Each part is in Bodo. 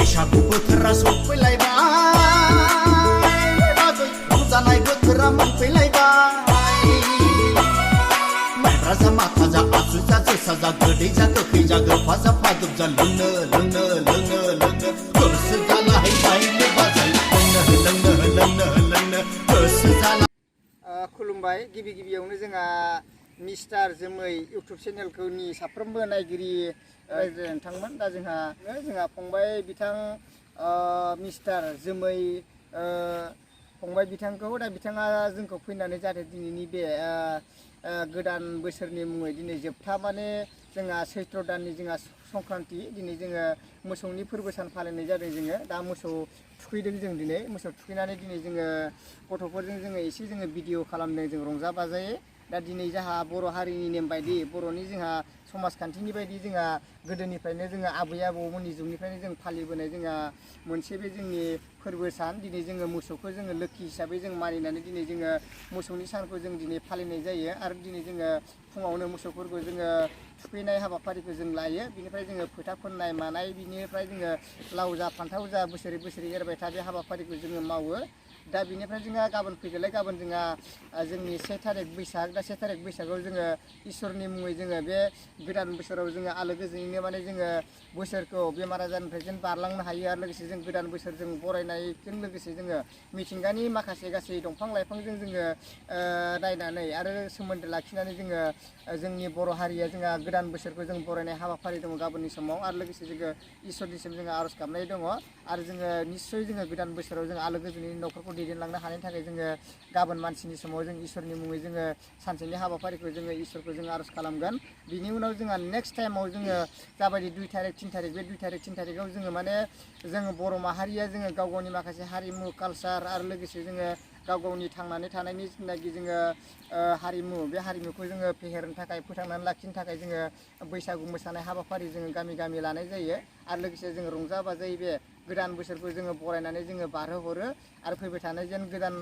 बैसागु बोथोरा सफैलायबाय बाजै रंजानाय बोथोरा मोनफैलायबाय माइब्रा जा माथा जा आसु जा जोसा जा गोदै जा गोखै जा गोफा जा फादुब जा लोंनो लोंनो लोंनो लोंनो गोसो जालाहैबायनो बाजै लोंनो गोसो जाला। खुलुमबाय गिबि गिबियावनो जोंहा मिस्टार जोमै इउटुब चेनेलखौनि साफ्रोमबो नायगिरि नोंथांमोन दा जोंहा फंबाय बिथां मिस्टार जोमै फंबाय बिथांखौ दा बिथाङा जोंखौ फैनानै जाहाथे दिनैनि बे गोदान बोसोरनि मुङै दिनै जोबथा माने जोंहा सैत्र दाननि जोंहा संक्रान्ति दिनै जोङो मोसौनि फोरबो सान फालिनाय जादों जोङो दा मोसौ थुखैदों जों दिनै मोसौ थुखैनानै दिनै जोङो गथ'फोरजों जोङो एसे जोङो भिडिअ खालामदों जों रंजा बाजायै दा दिनै जोंहा बर' हारिनि नेम बायदि बर'नि जोंहा समाजखान्थिनि बायदि जोंहा गोदोनिफ्रायनो जोङो आबै आबौमोननि जुगनिफ्रायनो जों फालिबोनाय जोंहा मोनसे बे जोंनि फोरबो सान दिनै जोङो मोसौखौ जोङो लोखि हिसाबै जों मानिनानै दिनै जोङो मोसौनि सानखौ जों दिनै फालिनाय जायो आरो दिनै जोङो फुङावनो मोसौफोरखौ जोङो थुखैनाय हाबाफारिखौ जों लायो बिनिफ्राय जोङो फोथा फोननाय मानाय बिनिफ्राय जोङो लाव जा फान्थाव जा बोसोरै बोसोरै एरबाय था बे हाबाफारिखौ जोङो मावो दा बिनिफ्राय जोंहा गाबोन फैगोनलाय गाबोन जोंहा जोंनि 1 थारिख बैसाग दा 1 थारिख बैसागआव जोङो इसोरनि मुङै जोङो बे गोदान बोसोराव जोङो आलो गोजोनैनो माने जोङो बोसोरखौ बेमार आजारनिफ्राय जों बारलांनो हायो आरो लोगोसे जों गोदान बोसोर जों बरायनायजों लोगोसे जोङो मिथिंगानि माखासे गासै दंफां लाइफांजों जोङो नायनानै आरो सोमोन्दो लाखिनानै जोङो जोंनि बर' हारिया जोंहा गोदान बोसोरखौ जों बरायनाय हाबाफारि दङ गाबोननि समाव आरो लोगोसे जोङो इसोरनिसिम जोङो आर'ज गाबनाय दङ आरो जोङो निस्सय जोङो गोदान बोसोराव जों आलो गोजोनैनो न'खरखौ दैदेनलांनो हानायनि थाखाय जोङो गाबोन मानसिनि समाव जों इसोरनि मुङै जोङो सानसेनि हाबाफारिखौ जोङो इसोरखौ जों आर'ज खालामगोन बिनि उनाव जोंहा नेक्स्ट टाइमाव जोङो जाबायदि 2 थारिख 3 थारिख बे 2 थारिख 3 थारिखआव जोङो माने जोङो बर' माहारिया जोङो गाव गावनि माखासे हारिमु कालसार आरो लोगोसे जोङो गाव गावनि थांनानै थानायनि जिनाखि जोङो हारिमु बे हारिमुखौ जोङो फेहेरनो थाखाय फोथांनानै लाखिनो थाखाय जोङो बैसागु मोसानाय हाबाफारि जोङो गामि गामि लानाय जायो आरो लोगोसे जोङो रंजा बाजायै बे गोदान बोसोरखौ जोङो बरायनानै जोङो बारहोहरो आरो फैबाय थानाय जेन गोदान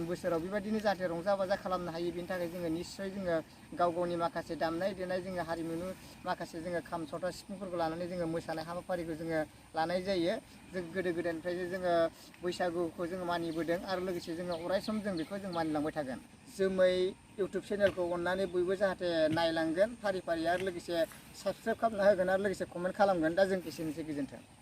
बोसोराव बेबायदिनो जाहाथे रंजा बाजा खालामनो हायो बेनि थाखाय जोङो निस्सय जोङो गाव गावनि माखासे दामनाय देनाय जोङो हारिमुनि माखासे जोङो खाम जथा सिफुंफोरखौ लानानै जोङो मोसानाय हाबाफारिखौ जोङो लानाय जायो जों गोदो गोदायनिफ्रायनो जोङो बैसागुखौ जोङो मानिबोदों आरो लोगोसे जोङो अरायसम जों बेखौ जों मानिलांबाय थागोन जोमै इउटुब चेनेलखौ अननानै बयबो जाहाथे नायलांगोन फारि फारि आरो लोगोसे साबसक्राइब खालामना होगोन आरो लोगोसे कमेन्ट खालामगोन दा जों एसेनोसै गोजोन्थों।